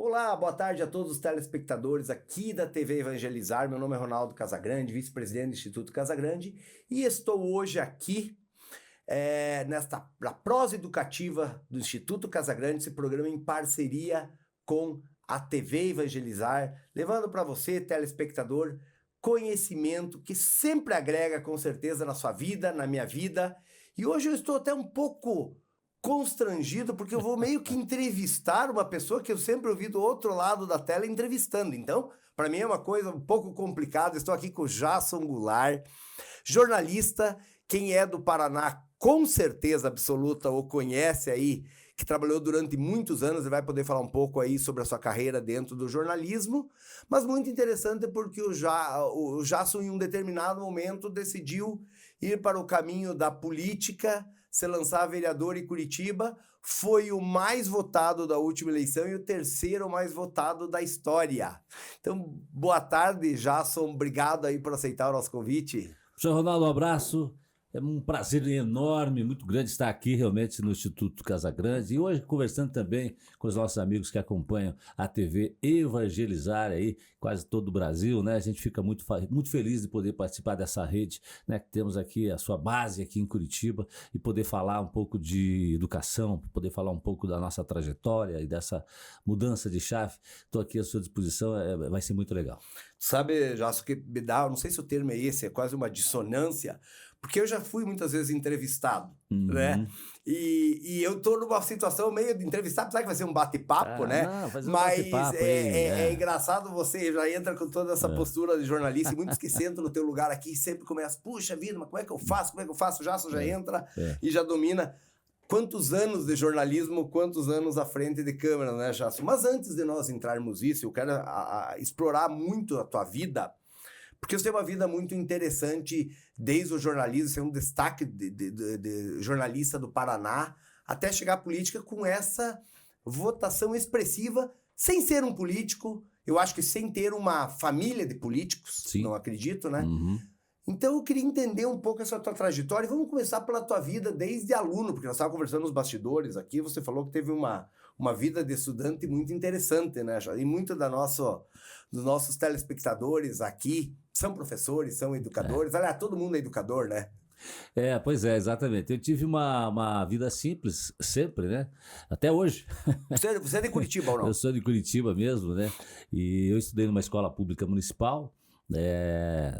Olá, boa tarde a todos os telespectadores aqui da TV Evangelizar. Meu nome é Ronaldo Casagrande, vice-presidente do Instituto Casagrande, e estou hoje aqui na prosa educativa do Instituto Casagrande, esse programa em parceria com a TV Evangelizar, levando para você, telespectador, conhecimento que sempre agrega com certeza na sua vida, na minha vida. E hoje eu estou até um pouco constrangido, porque eu vou meio que entrevistar uma pessoa que eu sempre ouvi do outro lado da tela entrevistando. Então, para mim é uma coisa um pouco complicada. Estou aqui com o Jasson Goulart, jornalista. Quem é do Paraná, com certeza absoluta, o conhece aí, que trabalhou durante muitos anos e vai poder falar um pouco aí sobre a sua carreira dentro do jornalismo. Mas muito interessante porque o Jasson, em um determinado momento, decidiu ir para o caminho da política, se lançar vereador em Curitiba, foi o mais votado da última eleição e o terceiro mais votado da história. Então, boa tarde, Jasson, obrigado aí por aceitar o nosso convite. Professor Ronaldo, um abraço. É um prazer enorme, muito grande estar aqui realmente no Instituto Casagrande e hoje conversando também com os nossos amigos que acompanham a TV Evangelizar aí, quase todo o Brasil, né? A gente fica muito feliz de poder participar dessa rede, né? Que temos aqui a sua base aqui em Curitiba e poder falar um pouco de educação, poder falar um pouco da nossa trajetória e dessa mudança de chave. Estou aqui à sua disposição, vai ser muito legal. Sabe, Jasson, que me dá, não sei se o termo é esse, é quase uma dissonância, porque eu já fui muitas vezes entrevistado, né? E eu tô numa situação meio de entrevistar, apesar que vai ser um bate-papo, né? Não, fazer um mas bate-papo é engraçado, você já entra com toda essa postura de jornalista, e muitos que sentam no teu lugar aqui sempre começam, puxa vida, mas como é que eu faço? Como é que eu faço? O Jasson já entra e já domina. Quantos anos de jornalismo, quantos anos à frente de câmera, né, Jasson? Mas antes de nós entrarmos nisso, eu quero explorar muito a tua vida, porque você tem uma vida muito interessante desde o jornalismo, você é um destaque de jornalista do Paraná, até chegar à política com essa votação expressiva, sem ser um político, eu acho que sem ter uma família de políticos, Sim. Não acredito, né? Então eu queria entender um pouco essa tua trajetória e vamos começar pela tua vida desde aluno, porque nós estávamos conversando nos bastidores aqui, você falou que teve uma vida de estudante muito interessante, né? E muito dos nossos telespectadores aqui são professores, são educadores, aliás, todo mundo é educador, né? Pois é, exatamente. Eu tive uma vida simples, sempre, né? Até hoje. Você é de Curitiba ou não? Eu sou de Curitiba mesmo, né? E eu estudei numa escola pública municipal,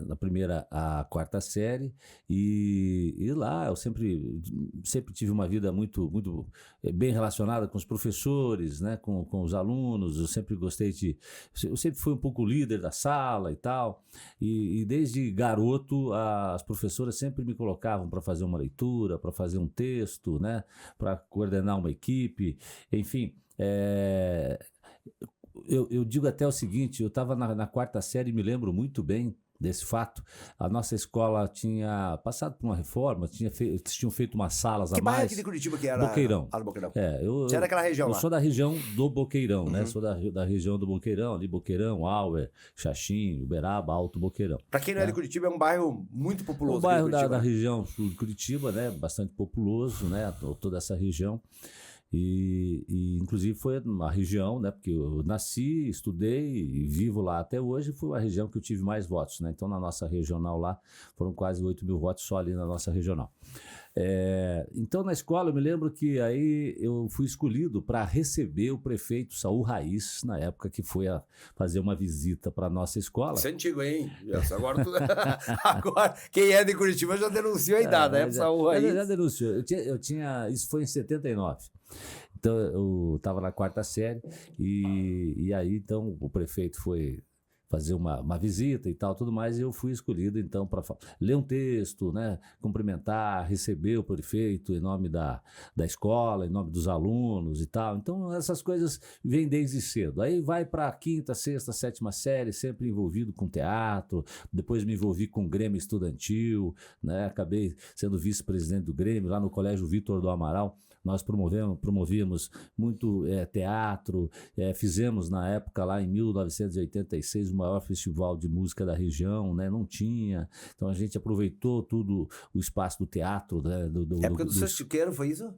na primeira à quarta série, e lá eu sempre tive uma vida muito bem relacionada com os professores, né, com os alunos. Eu sempre fui um pouco líder da sala e tal, e desde garoto as professoras sempre me colocavam para fazer uma leitura, para fazer um texto, né, para coordenar uma equipe, enfim. Eu digo até o seguinte, eu estava na quarta série e me lembro muito bem desse fato. A nossa escola tinha passado por uma reforma, tinham feito umas salas a mais. Que bairro aqui de Curitiba que era? Boqueirão. Do Boqueirão. Você é daquela região lá? Eu sou da região do Boqueirão, né? Sou da região do Boqueirão, ali Boqueirão, Auer, Xaxim, Uberaba, Alto Boqueirão. Para quem não é de Curitiba, é um bairro muito populoso. Um bairro da região sul de Curitiba, né? Bastante populoso, né? Toda essa região. E inclusive foi uma região, né, porque eu nasci, estudei e vivo lá até hoje, foi a região que eu tive mais votos, né? Então na nossa regional lá foram quase 8 mil votos só ali na nossa regional. Então na escola eu me lembro que aí eu fui escolhido para receber o prefeito Saul Raiz, na época que foi a fazer uma visita para nossa escola. Isso é antigo, hein? Agora quem é de Curitiba já denunciou a idade, né? Saul Raiz. Já denunciou. Isso foi em 79. Então eu estava na quarta série e aí então o prefeito foi fazer uma visita e tal, tudo mais, e eu fui escolhido então para ler um texto, né, cumprimentar, receber o prefeito em nome da escola, em nome dos alunos e tal. Então essas coisas vêm desde cedo. Aí vai para a quinta, sexta, sétima série, sempre envolvido com teatro, depois me envolvi com o Grêmio Estudantil, né, acabei sendo vice-presidente do Grêmio lá no Colégio Vitor do Amaral. Nós promovíamos muito teatro, fizemos na época lá em 1986 o maior festival de música da região, né? Não tinha, então a gente aproveitou tudo o espaço do teatro, né? Época do Sextiqueiro, foi isso?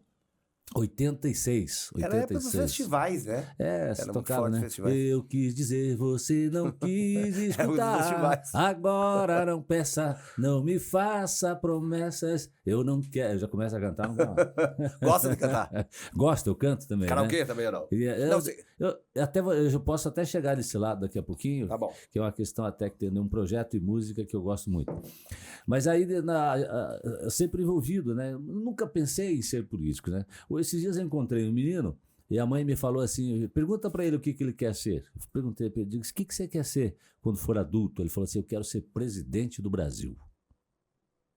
86, Era a época dos 86. festivais, né? Você muito tocava, forte né? festivais. Eu quis dizer, você não quis Era os escutar. festivais. Agora não peça, não me faça promessas. Eu não quero. Eu já começo a cantar. Não dá. Gosta de cantar? Gosto, eu canto também. Karaokê Né? também ou não? Eu, eu posso até chegar nesse lado daqui a pouquinho, Tá bom. que é uma questão até que tem um projeto e música que eu gosto muito. Mas aí, sempre envolvido, né? Nunca pensei em ser político, né? Esses dias eu encontrei um menino e a mãe me falou assim, pergunta para ele o que ele quer ser. Eu perguntei para ele, o que você quer ser quando for adulto? Ele falou assim, eu quero ser presidente do Brasil.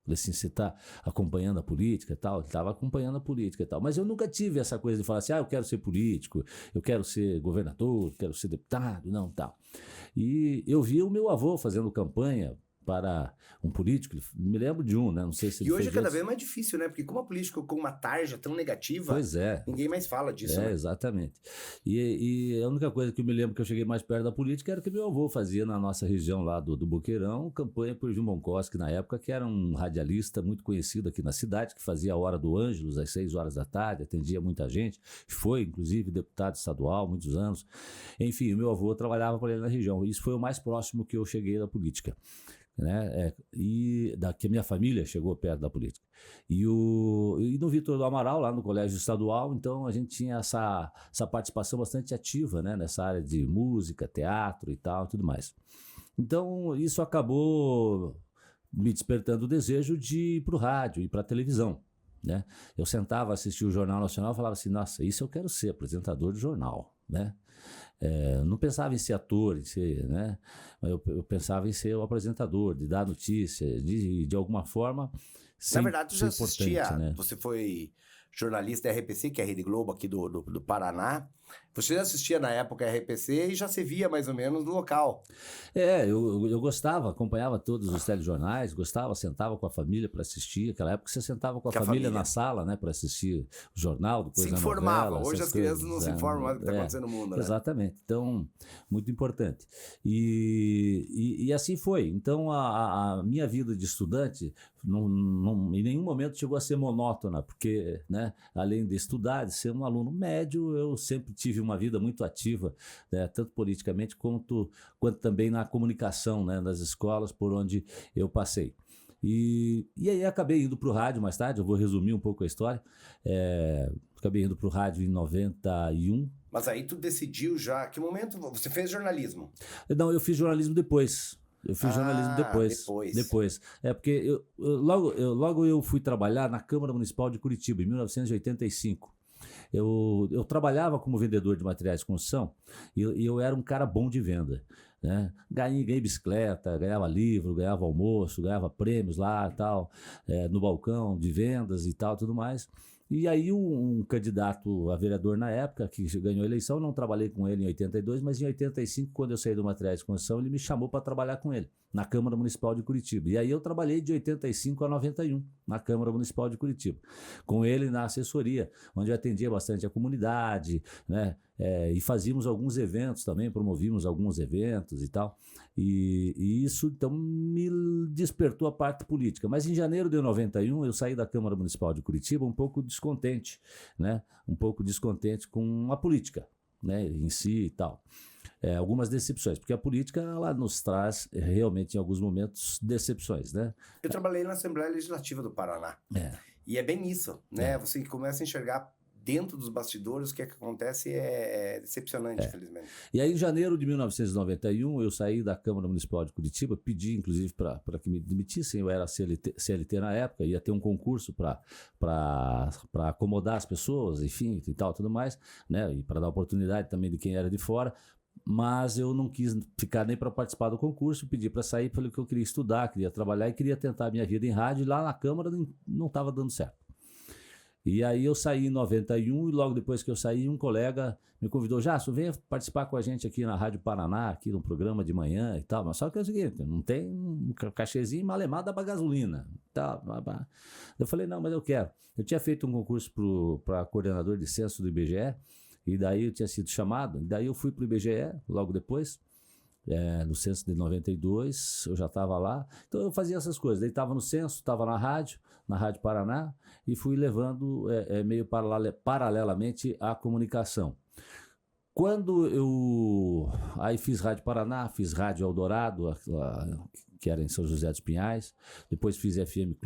Falei assim, você está acompanhando a política e tal? Ele estava acompanhando a política e tal. Mas eu nunca tive essa coisa de falar assim, eu quero ser político, eu quero ser governador, quero ser deputado, não, tal. E eu vi o meu avô fazendo campanha para um político, me lembro de um, né? Não sei se ele E hoje é fez cada outros. vez mais difícil, né? Porque como a política com uma tarja tão negativa, Pois é. ninguém mais fala disso, né? Exatamente. E a única coisa que eu me lembro que eu cheguei mais perto da política era que meu avô fazia na nossa região lá do Boqueirão, campanha por Gil Boncoski na época, que era um radialista muito conhecido aqui na cidade, que fazia a Hora do Ângelus às 6 horas da tarde, atendia muita gente, foi inclusive deputado estadual muitos anos. Enfim, o meu avô trabalhava por ele na região. Isso foi o mais próximo que eu cheguei da política. Né? E que a minha família chegou perto da política. E no Vitor do Amaral, lá no colégio estadual, então a gente tinha essa participação bastante ativa, né? Nessa área de música, teatro e tal, tudo mais. Então isso acabou me despertando o desejo de ir para o rádio, ir para a televisão. Né? Eu sentava, assistia o Jornal Nacional e falava assim, nossa, isso eu quero ser, apresentador de jornal, né? Não pensava em ser ator, em ser, né? Eu pensava em ser o apresentador, de dar notícia, de alguma forma. Na verdade, tu já assistia, né? Você foi jornalista da RPC, que é a Rede Globo aqui do Paraná. Você já assistia na época a RPC e já se via mais ou menos no local. Eu gostava, acompanhava todos os telejornais, gostava, sentava com a família para assistir. Naquela época você sentava com a família na sala, né, para assistir o jornal, depois se a informava. novela. Hoje as crianças não se informam mais do que está acontecendo no mundo, né? Exatamente. Então, muito importante. E assim foi. Então, a minha vida de estudante em nenhum momento chegou a ser monótona, porque, né, além de estudar, de ser um aluno médio, eu sempre tive uma vida muito ativa, né, tanto politicamente quanto também na comunicação, né, nas escolas por onde eu passei. E aí acabei indo para o rádio mais tarde, eu vou resumir um pouco a história. Acabei indo para o rádio em 91. Mas aí tu decidiu já, que momento você fez jornalismo? Não, eu fiz jornalismo depois. Eu fiz jornalismo depois. Porque logo eu fui trabalhar na Câmara Municipal de Curitiba, em 1985. Eu trabalhava como vendedor de materiais de construção e eu era um cara bom de venda. Né? Ganhei bicicleta, ganhava livro, ganhava almoço, ganhava prêmios lá tal, no balcão de vendas e tal, tudo mais. E aí um candidato a vereador na época, que ganhou a eleição, não trabalhei com ele em 82, mas em 85, quando eu saí do materiais de construção, ele me chamou para trabalhar com ele, na Câmara Municipal de Curitiba. E aí eu trabalhei de 85 a 91, na Câmara Municipal de Curitiba, com ele na assessoria, onde eu atendia bastante a comunidade, né? E fazíamos alguns eventos também, promovíamos alguns eventos e tal, e isso então me despertou a parte política. Mas em janeiro de 91 eu saí da Câmara Municipal de Curitiba um pouco descontente, né? Um pouco descontente com a política, né, em si e tal. Algumas decepções, porque a política ela nos traz realmente em alguns momentos decepções, né? Eu trabalhei na Assembleia Legislativa do Paraná. E é bem isso, né? Você começa a enxergar dentro dos bastidores o que acontece é decepcionante, infelizmente. E aí, em janeiro de 1991, eu saí da Câmara Municipal de Curitiba, pedi, inclusive, para que me demitissem. Eu era CLT na época, ia ter um concurso para acomodar as pessoas, enfim, e tal, tudo mais, né? E para dar oportunidade também de quem era de fora. Mas eu não quis ficar nem para participar do concurso, pedi para sair, falei que eu queria estudar, queria trabalhar e queria tentar a minha vida em rádio, e lá na Câmara não estava dando certo. E aí eu saí em 91 e logo depois que eu saí, um colega me convidou, Jássio, venha participar com a gente aqui na Rádio Paraná, aqui no programa de manhã e tal. Mas só que é o seguinte, não tem um cachezinho malemada para gasolina. Tá. Eu falei, não, mas eu quero. Eu tinha feito um concurso para coordenador de censo do IBGE, e daí eu tinha sido chamado, daí eu fui para o IBGE logo depois, no censo de 92, eu já estava lá. Então eu fazia essas coisas. Daí estava no censo, estava na Rádio Paraná, e fui levando meio paralelamente a comunicação. Quando eu aí fiz Rádio Paraná, fiz Rádio Eldorado, que era em São José dos Pinhais, depois fiz FM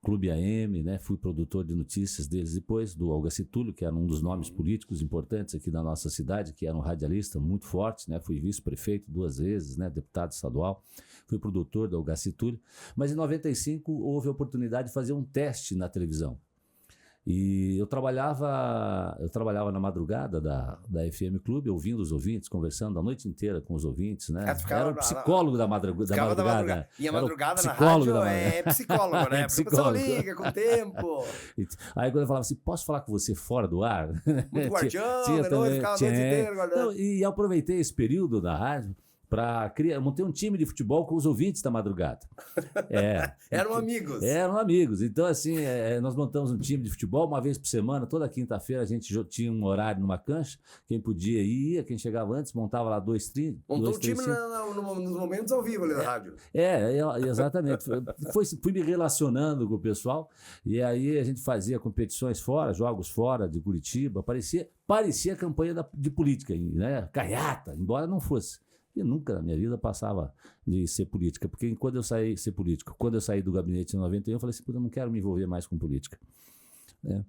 Clube AM, né? Fui produtor de notícias deles depois, do Algaci Túlio, que era um dos nomes políticos importantes aqui da nossa cidade, que era um radialista muito forte, né? Fui vice-prefeito 2 vezes, né? Deputado estadual, fui produtor do Algaci Túlio, mas em 95 houve a oportunidade de fazer um teste na televisão. E eu trabalhava na madrugada da FM Clube, ouvindo os ouvintes, conversando a noite inteira com os ouvintes, né? Era o psicólogo da madrugada. E a madrugada na rádio é psicólogo, né? Porque a pessoa liga com o tempo. Aí quando eu falava assim, posso falar com você fora do ar? Muito guardião, ficava a noite inteira guardando. E aproveitei esse período da rádio para criar, montei um time de futebol com os ouvintes da madrugada. Eram amigos. Eram amigos. Então, assim, nós montamos um time de futebol uma vez por semana. Toda quinta-feira a gente tinha um horário numa cancha. Quem podia ia, quem chegava antes, montava lá 2 times. Montou o time nos momentos ao vivo ali da rádio. Exatamente. Fui me relacionando com o pessoal. E aí a gente fazia competições fora, jogos fora de Curitiba. Parecia campanha de política, né? Carreata, embora não fosse. E nunca na minha vida passava de ser política, porque quando eu saí do gabinete em 91, eu falei assim, eu não quero me envolver mais com política. Né?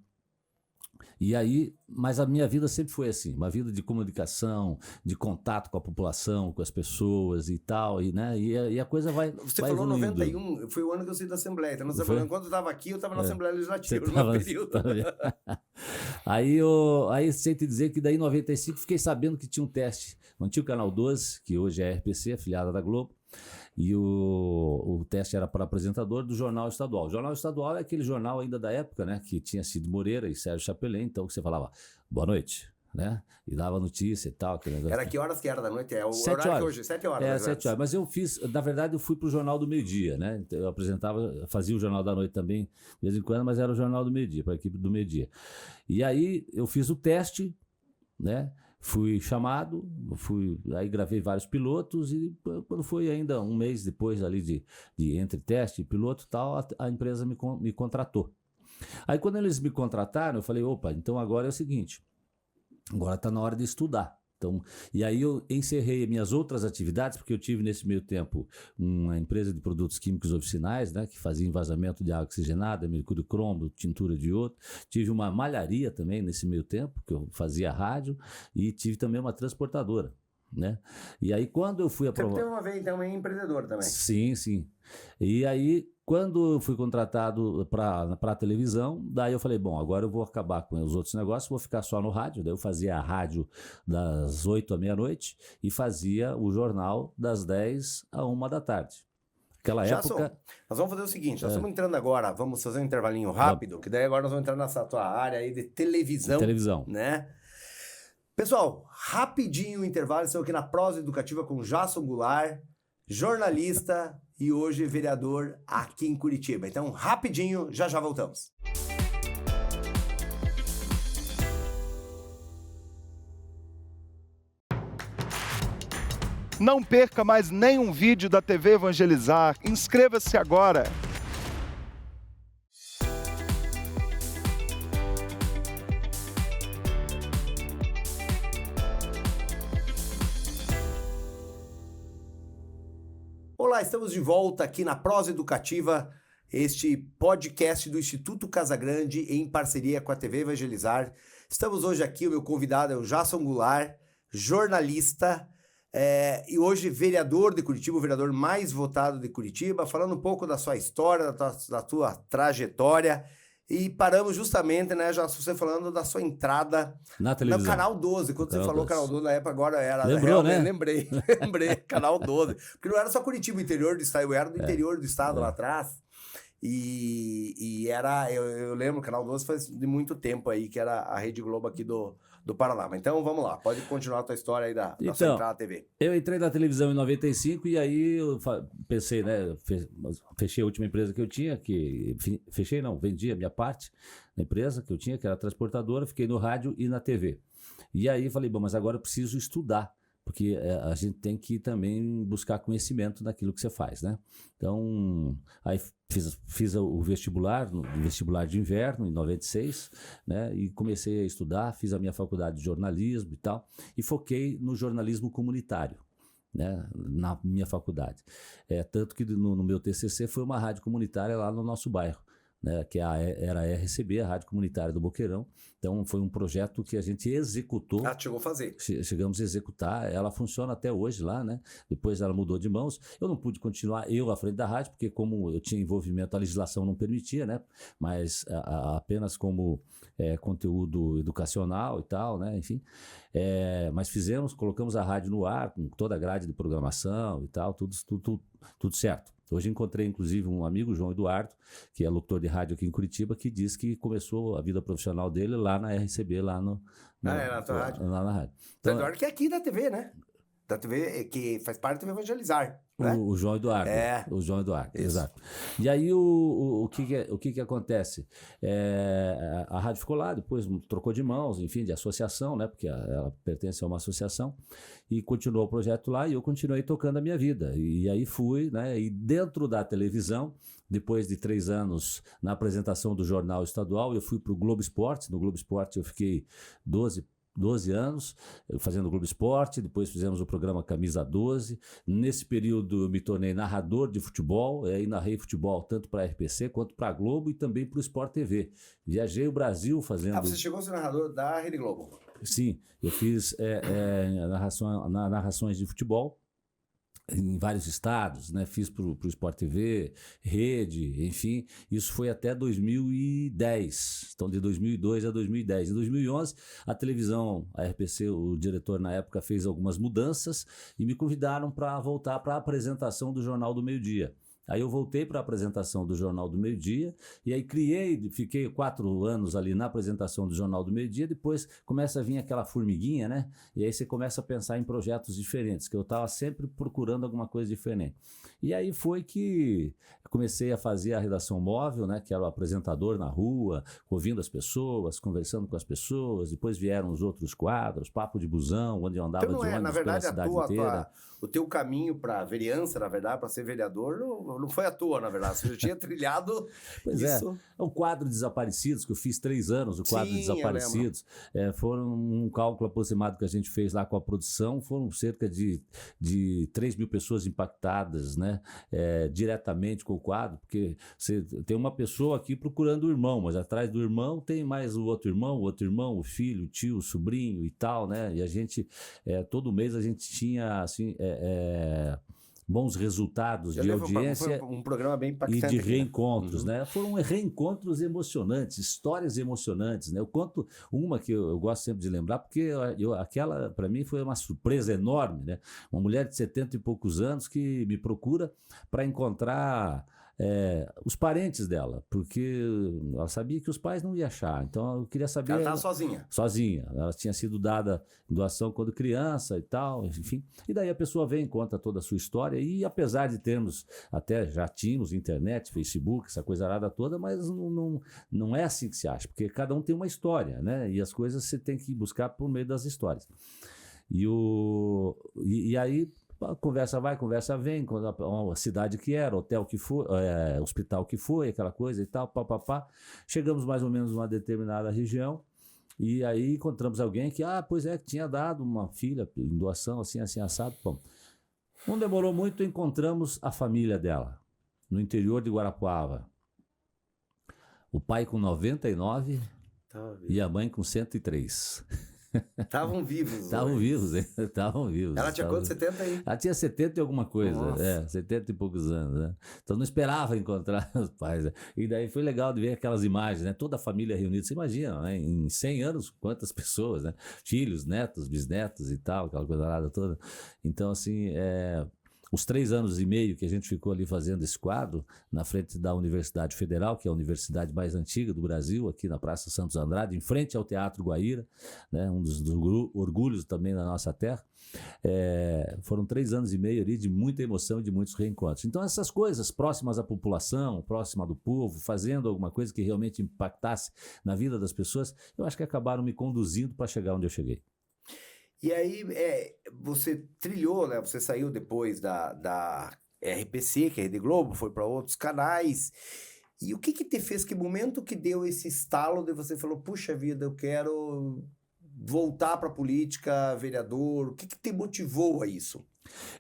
E aí, mas a minha vida sempre foi assim, uma vida de comunicação, de contato com a população, com as pessoas e tal, e a coisa vai Você vai falou evoluindo. 91, foi o ano que eu saí da Assembleia. Então, quando eu estava aqui, eu estava na Assembleia Legislativa, no Tava, meu período. Aí sei te dizer que daí em 95 fiquei sabendo que tinha um teste. Não tinha o Canal 12, que hoje é a RPC, afiliada da Globo, e o teste era para apresentador do Jornal Estadual. O Jornal Estadual é aquele jornal ainda da época, né, que tinha Cid Moreira e Sérgio Chapelin, então você falava, boa noite, né, e dava notícia e tal. Era que horas que era da noite? É o 7 horário horas. que hoje, 7 horas. 7 horas, mas eu na verdade eu fui para o Jornal do Meio-Dia, né, eu fazia o Jornal da Noite também, de vez em quando, mas era o Jornal do Meio-Dia, para a equipe do Meio-Dia. E aí eu fiz o teste, né, fui chamado, aí gravei vários pilotos e quando foi ainda um mês depois ali de entre teste e piloto e tal, a empresa me contratou. Aí quando eles me contrataram, eu falei, opa, então agora é o seguinte, agora está na hora de estudar. Então, e aí eu encerrei minhas outras atividades, porque eu tive nesse meio tempo uma empresa de produtos químicos oficinais, né, que fazia envasamento de água oxigenada, mercúrio cromo, tintura de iodo. Tive uma malharia também nesse meio tempo, que eu fazia rádio, e tive também uma transportadora, né? E aí quando eu fui aprovado... Você teve uma vez então empreendedor também? Sim. E aí quando eu fui contratado para a televisão, daí eu falei, bom, agora eu vou acabar com os outros negócios, vou ficar só no rádio. Daí eu fazia a rádio das 8 à meia-noite e fazia o jornal das 10 à 1 da tarde. Aquela época... Nós vamos fazer o seguinte, nós estamos entrando agora, vamos fazer um intervalinho rápido, que daí agora nós vamos entrar nessa tua área aí de televisão. Né? Pessoal, rapidinho o intervalo, estamos aqui na Prosa Educativa com Jasson Goulart, jornalista e hoje vereador aqui em Curitiba. Então, rapidinho, já voltamos. Não perca mais nenhum vídeo da TV Evangelizar. Inscreva-se agora. Olá, estamos de volta aqui na Prosa Educativa, este podcast do Instituto Casagrande em parceria com a TV Evangelizar. Estamos hoje aqui, o meu convidado é o Jasson Goulart, jornalista e hoje vereador de Curitiba, o vereador mais votado de Curitiba, falando um pouco da sua história, da tua trajetória. E paramos justamente, né, já você falando da sua entrada na televisão. No Canal 12. Quando você falou Canal 12, na época agora era... Lembrou, né? Lembrei, Canal 12. Porque não era só Curitiba, interior do estado, eu era do interior do estado lá atrás. E era, eu lembro, o Canal 12 faz de muito tempo aí, que era a Rede Globo aqui do Paraná. Mas então vamos lá, pode continuar a tua história aí da sua entrada na TV. Eu entrei na televisão em 95 e aí eu pensei, né, fechei a última empresa que eu tinha, vendi a minha parte na empresa que eu tinha, que era transportadora, fiquei no rádio e na TV. E aí falei, bom, mas agora eu preciso estudar porque a gente tem que também buscar conhecimento naquilo que você faz, né? Então, aí fiz o vestibular de inverno, em 96, né? E comecei a estudar, fiz a minha faculdade de jornalismo e tal, e foquei no jornalismo comunitário, né, na minha faculdade. Tanto que no meu TCC foi uma rádio comunitária lá no nosso bairro, né, que era a RCB, a Rádio Comunitária do Boqueirão. Então foi um projeto que a gente executou. Chegou a fazer. Chegamos a executar, ela funciona até hoje lá, né? Depois ela mudou de mãos. Eu não pude continuar à frente da rádio, porque como eu tinha envolvimento, a legislação não permitia, né? Mas apenas como conteúdo educacional e tal, né? Enfim. Mas colocamos a rádio no ar, com toda a grade de programação e tal, tudo certo. Hoje encontrei, inclusive, um amigo, João Eduardo, que é locutor de rádio aqui em Curitiba, que diz que começou a vida profissional dele lá na RCB, lá na tua rádio. Lá na rádio. Então, Eduardo, que é aqui da TV, né? Da TV, que faz parte da TV Evangelizar. Né? O João Eduardo. O João Eduardo, isso. Exato. E aí o que acontece? A rádio ficou lá, depois trocou de mãos, enfim, de associação, né? Porque ela pertence a uma associação, e continuou o projeto lá, e eu continuei tocando a minha vida. E aí fui, né? E dentro da televisão, depois de 3 anos na apresentação do Jornal Estadual, eu fui para o Globo Esporte. No Globo Esporte eu fiquei 12 anos fazendo Globo Esporte, depois fizemos o programa Camisa 12. Nesse período eu me tornei narrador de futebol, e narrei futebol tanto para a RPC quanto para a Globo e também para o Sport TV. Viajei o Brasil fazendo... você chegou a ser narrador da Rede Globo? Sim, eu fiz narrações de futebol em vários estados, né? Fiz para o Sport TV, Rede, enfim, isso foi até 2010, então de 2002 a 2010. Em 2011, a televisão, a RPC, o diretor na época fez algumas mudanças e me convidaram para voltar para a apresentação do Jornal do Meio-Dia. Aí eu voltei para a apresentação do Jornal do Meio-Dia, e aí fiquei 4 anos ali na apresentação do Jornal do Meio-Dia. Depois começa a vir aquela formiguinha, né? E aí você começa a pensar em projetos diferentes, que eu estava sempre procurando alguma coisa diferente. E aí foi que comecei a fazer a redação móvel, né? Que era o apresentador na rua, ouvindo as pessoas, conversando com as pessoas. Depois vieram os outros quadros, Papo de Busão, onde eu andava então, de ônibus na verdade, pela cidade inteira. O teu caminho para vereança, na verdade, para ser vereador, não foi à toa, na verdade. Você já tinha trilhado isso. O quadro Desaparecidos, que eu fiz 3 anos, o quadro Desaparecidos. Foram um cálculo aproximado que a gente fez lá com a produção, foram cerca de 3 mil pessoas impactadas, né? Diretamente com o quadro, porque você tem uma pessoa aqui procurando o irmão, mas atrás do irmão tem mais o outro irmão, o filho, o tio, o sobrinho e tal, né? E a gente, todo mês a gente tinha, assim... bons resultados de audiência. Foi um programa bem impactante. E de reencontros, né? Foram reencontros emocionantes, histórias emocionantes, né? Eu conto uma que eu gosto sempre de lembrar, porque aquela, para mim, foi uma surpresa enorme, né? Uma mulher de 70 e poucos anos que me procura para encontrar os parentes dela, porque ela sabia que os pais não iam achar, então eu queria saber... Ela estava sozinha? Sozinha, ela tinha sido dada em doação quando criança e tal, enfim, e daí a pessoa vem, conta toda a sua história, e apesar de termos, até já tínhamos internet, Facebook, essa coisa arada toda, mas não é assim que se acha, porque cada um tem uma história, né, e as coisas você tem que buscar por meio das histórias. E aí... Conversa vai, conversa vem, a cidade que era, hotel que foi, hospital que foi, aquela coisa e tal, papapá. Chegamos mais ou menos numa determinada região, e aí encontramos alguém que, que tinha dado uma filha em doação, assim, assado. Bom, não demorou muito, encontramos a família dela, no interior de Guarapuava. O pai com 99 e a mãe com 103. Estavam vivos. Estavam vivos, hein? Estavam vivos. Ela tinha quanto? 70 aí? Ela tinha 70 e alguma coisa, 70 e poucos anos, né? Então não esperava encontrar os pais, né? E daí foi legal de ver aquelas imagens, né? Toda a família reunida, você imagina, né? Em 100 anos, quantas pessoas, né? Filhos, netos, bisnetos e tal, aquela coisa nada toda. Então, assim, os 3 anos e meio que a gente ficou ali fazendo esse quadro, na frente da Universidade Federal, que é a universidade mais antiga do Brasil, aqui na Praça Santos Andrade, em frente ao Teatro Guaíra, né, um dos orgulhos também da nossa terra. Foram 3 anos e meio ali de muita emoção e de muitos reencontros. Então essas coisas próximas à população, próxima do povo, fazendo alguma coisa que realmente impactasse na vida das pessoas, eu acho que acabaram me conduzindo para chegar onde eu cheguei. E aí você trilhou, né? Você saiu depois da RPC, que é a Rede Globo, foi para outros canais. E o que te fez, que momento que deu esse estalo de você falou, puxa vida, eu quero voltar para a política, vereador? O que te motivou a isso?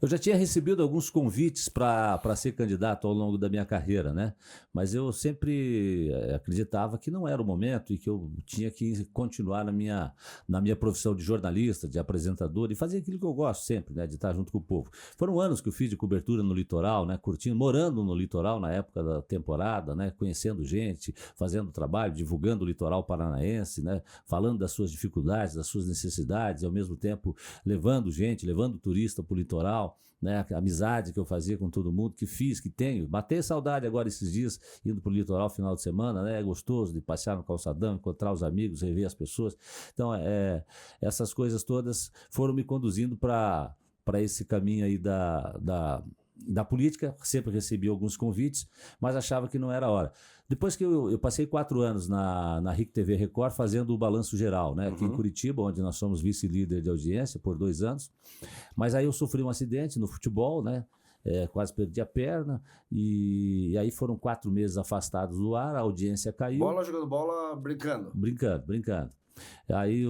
Eu já tinha recebido alguns convites para ser candidato ao longo da minha carreira, né? Mas eu sempre acreditava que não era o momento e que eu tinha que continuar na minha profissão de jornalista, de apresentador e fazer aquilo que eu gosto sempre, né? De estar junto com o povo. Foram anos que eu fiz de cobertura no litoral, né? Curtindo, morando no litoral na época da temporada, né? Conhecendo gente, fazendo trabalho, divulgando o litoral paranaense, né? Falando das suas dificuldades, das suas necessidades e ao mesmo tempo levando gente, levando turista para o litoral. Né, a amizade que eu fazia com todo mundo, que fiz, que tenho. Matei saudade agora esses dias, indo para o litoral final de semana, né? É gostoso de passear no calçadão, encontrar os amigos, rever as pessoas. Então, essas coisas todas foram me conduzindo para esse caminho aí da política. Sempre recebi alguns convites, mas achava que não era a hora. Depois que eu passei 4 anos na RIC TV Record fazendo o balanço geral, né? Aqui em Curitiba, onde nós somos vice-líder de audiência por 2 anos. Mas aí eu sofri um acidente no futebol, né? Quase perdi a perna e aí foram 4 meses afastados do ar, a audiência caiu. Bola jogando bola, brincando. Brincando. Aí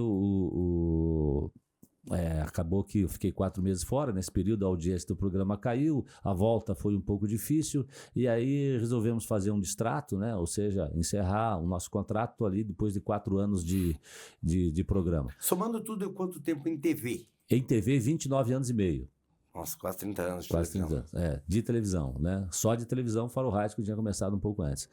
acabou que eu fiquei 4 meses fora, nesse período a audiência do programa caiu, a volta foi um pouco difícil, e aí resolvemos fazer um distrato, né? Ou seja, encerrar o nosso contrato ali depois de 4 anos de programa. Somando tudo, quanto tempo em TV? Em TV, 29 anos e meio. Nossa, quase 30 anos de Quase televisão. 30 anos, de televisão, né? Só de televisão, fora o rádio que eu tinha começado um pouco antes.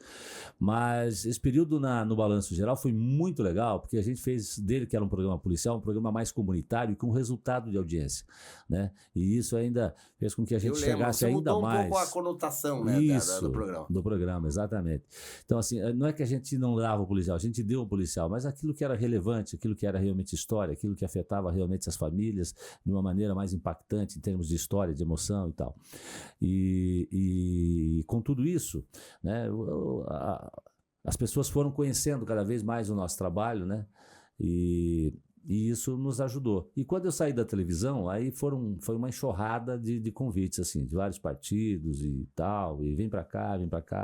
Mas esse período no Balanço Geral foi muito legal, porque a gente fez dele, que era um programa policial, um programa mais comunitário e com resultado de audiência, né? E isso ainda fez com que a gente chegasse ainda mais. Mudou um pouco a conotação, né, do programa. Do programa, exatamente. Então, assim, não é que a gente não dava o policial, a gente deu o policial, mas aquilo que era relevante, aquilo que era realmente história, aquilo que afetava realmente as famílias de uma maneira mais impactante em termos de história, de emoção e tal. E com tudo isso, né, as pessoas foram conhecendo cada vez mais o nosso trabalho, né? E isso nos ajudou. E quando eu saí da televisão, aí foi uma enxurrada de convites, assim, de vários partidos e tal, e vem pra cá,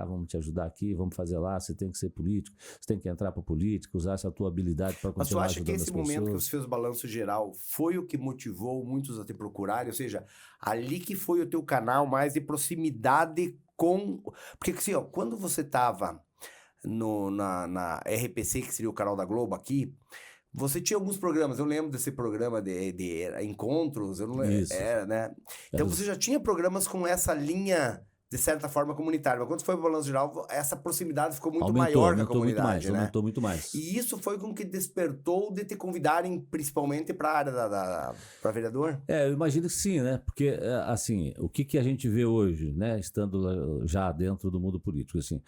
vamos te ajudar aqui, vamos fazer lá, você tem que ser político, você tem que entrar pra política, usar essa tua habilidade para continuar ajudando as pessoas. Mas tu acha que esse momento que você fez o balanço geral foi o que motivou muitos a te procurarem? Ou seja, ali que foi o teu canal mais de proximidade com... Porque assim, ó, quando você tava na RPC, que seria o canal da Globo aqui, você tinha alguns programas, eu lembro desse programa de encontros, eu não lembro, né? Então você já tinha programas com essa linha, de certa forma, comunitária, mas quando foi para o Balanço Geral, essa proximidade ficou muito maior com a comunidade, né? Aumentou muito mais. E isso foi com que despertou de te convidarem principalmente para a área para vereador? Eu imagino que sim, né? Porque, assim, o que a gente vê hoje, né? Estando já dentro do mundo político, assim,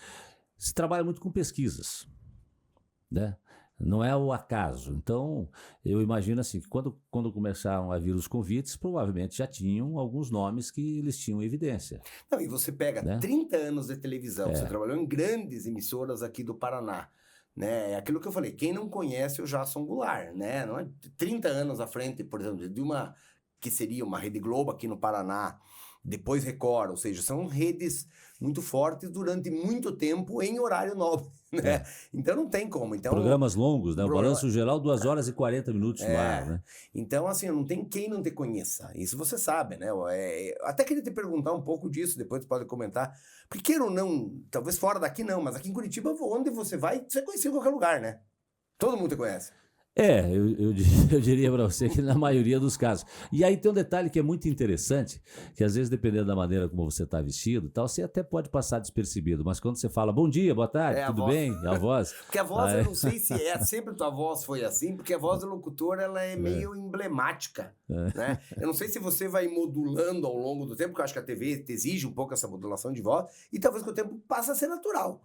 se trabalha muito com pesquisas, né? Não é o acaso. Então, eu imagino assim, que quando começaram a vir os convites, provavelmente já tinham alguns nomes que eles tinham evidência. Não, e você pega 30 anos de televisão, você trabalhou em grandes emissoras aqui do Paraná, né? É aquilo que eu falei, quem não conhece o Jason Goulart, né? Não é 30 anos à frente, por exemplo, de uma que seria uma Rede Globo aqui no Paraná, depois Record, ou seja, são redes muito fortes durante muito tempo em horário nobre, né? Então não tem como. Então, programas longos, né? O Balanço Geral, 2 horas e 40 minutos no ar, né? Então, assim, não tem quem não te conheça. Isso você sabe, né? Até queria te perguntar um pouco disso, depois você pode comentar. Porque queira ou não, talvez fora daqui não, mas aqui em Curitiba, onde você vai, você é conhecido em qualquer lugar, né? Todo mundo te conhece. Eu diria para você que na maioria dos casos. E aí tem um detalhe que é muito interessante, que às vezes, dependendo da maneira como você está vestido, tal, você até pode passar despercebido, mas quando você fala bom dia, boa tarde, tudo bem? É a voz. Porque a voz, eu não sei se sempre tua voz foi assim, porque a voz do locutor, ela é meio emblemática, né? Eu não sei se você vai modulando ao longo do tempo, porque eu acho que a TV te exige um pouco essa modulação de voz, e talvez com o tempo passa a ser natural.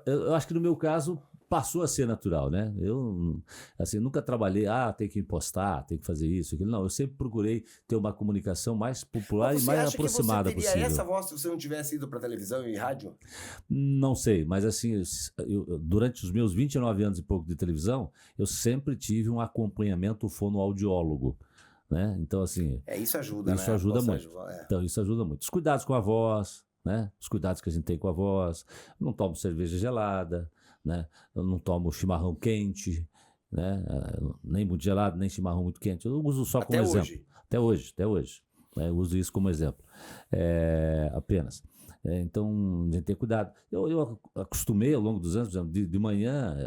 Eu acho que no meu caso passou a ser natural, né? Eu, assim, nunca trabalhei, tem que impostar, tem que fazer isso, aquilo. Não, eu sempre procurei ter uma comunicação mais popular e mais aproximada possível. Você teria essa voz se você não tivesse ido para televisão e rádio? Não sei, mas assim, durante os meus 29 anos e pouco de televisão, eu sempre tive um acompanhamento fonoaudiólogo, né? Então, assim... Isso ajuda, isso né? ajuda muito. Então, isso ajuda muito. Os cuidados com a voz, né? Os cuidados que a gente tem com a voz. Eu não tomo cerveja gelada, né? Eu não tomo chimarrão quente, né? Nem muito gelado, nem chimarrão muito quente. Eu uso só como exemplo. Até hoje. Né? Eu uso isso como exemplo. Apenas. Então, a gente tem cuidado. Eu acostumei ao longo dos anos, por exemplo, de manhã,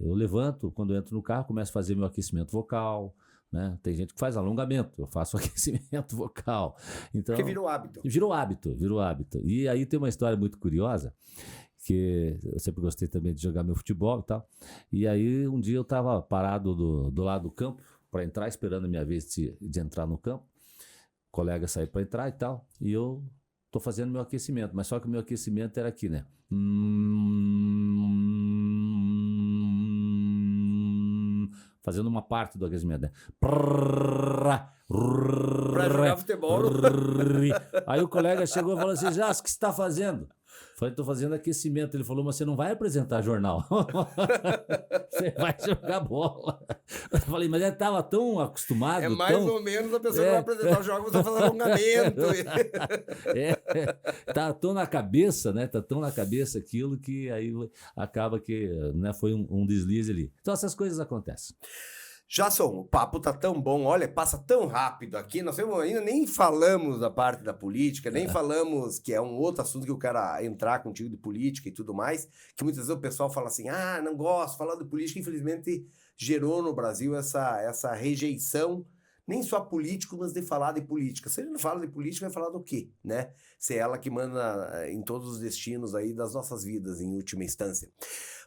eu levanto, quando eu entro no carro, começo a fazer meu aquecimento vocal, né? Tem gente que faz alongamento, eu faço aquecimento vocal. Então, porque virou hábito. Virou hábito. E aí tem uma história muito curiosa, que eu sempre gostei também de jogar meu futebol e tal. E aí um dia eu estava parado do lado do campo para entrar, esperando a minha vez de entrar no campo. O colega saiu para entrar e tal, e eu tô fazendo meu aquecimento, mas só que o meu aquecimento era aqui, né? Fazendo uma parte do aquecimento, né? Pra jogar futebol. Aí o colega chegou e falou assim: Jasso, o que você está fazendo? Eu falei, estou fazendo aquecimento. Ele falou, mas você não vai apresentar jornal. Você vai jogar bola. Eu falei, mas ele estava tão acostumado. Mais ou menos a pessoa que vai apresentar o jogo, você vai fazer alongamento. Tá tão na cabeça, né? Tá tão na cabeça aquilo que aí acaba que, né, foi um deslize ali. Então essas coisas acontecem. Jasson, o papo tá tão bom, olha, passa tão rápido aqui, nós ainda nem falamos da parte da política, nem falamos, que é um outro assunto que eu quero entrar contigo de política e tudo mais, que muitas vezes o pessoal fala assim, não gosto, falar de política, infelizmente gerou no Brasil essa rejeição, nem só político, mas de falar de política. Se ele não fala de política, vai falar do quê, né? Se é ela que manda em todos os destinos aí das nossas vidas, em última instância.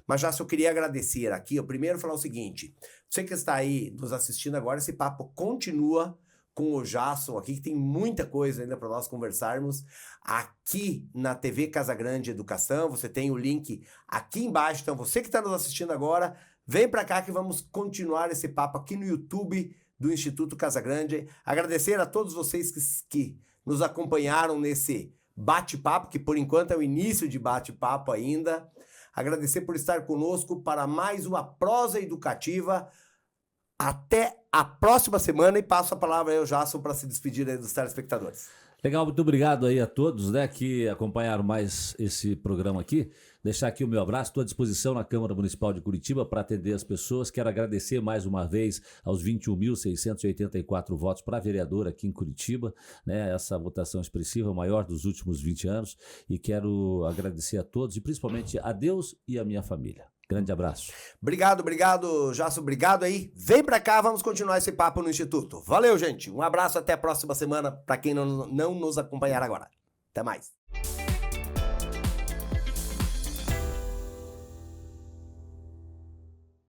Mas já, se eu queria agradecer aqui, eu primeiro falar o seguinte, você que está aí nos assistindo agora, esse papo continua com o Jasson aqui, que tem muita coisa ainda para nós conversarmos aqui na TV Casagrande Educação, você tem o link aqui embaixo, então você que está nos assistindo agora, vem para cá que vamos continuar esse papo aqui no YouTube do Instituto Casagrande. Agradecer a todos vocês que nos acompanharam nesse bate-papo, que por enquanto é o início de bate-papo ainda. Agradecer por estar conosco para mais uma prosa educativa. Até a próxima semana e passo a palavra aí ao Jasson para se despedir aí dos telespectadores. Legal, muito obrigado aí a todos, né, que acompanharam mais esse programa aqui. Deixar aqui o meu abraço, estou à disposição na Câmara Municipal de Curitiba para atender as pessoas. Quero agradecer mais uma vez aos 21.684 votos para vereador aqui em Curitiba, né, essa votação expressiva maior dos últimos 20 anos. E quero agradecer a todos e principalmente a Deus e a minha família. Grande abraço. Obrigado, Jasson, obrigado aí. Vem pra cá, vamos continuar esse papo no Instituto. Valeu, gente. Um abraço, até a próxima semana para quem não nos acompanhar agora. Até mais.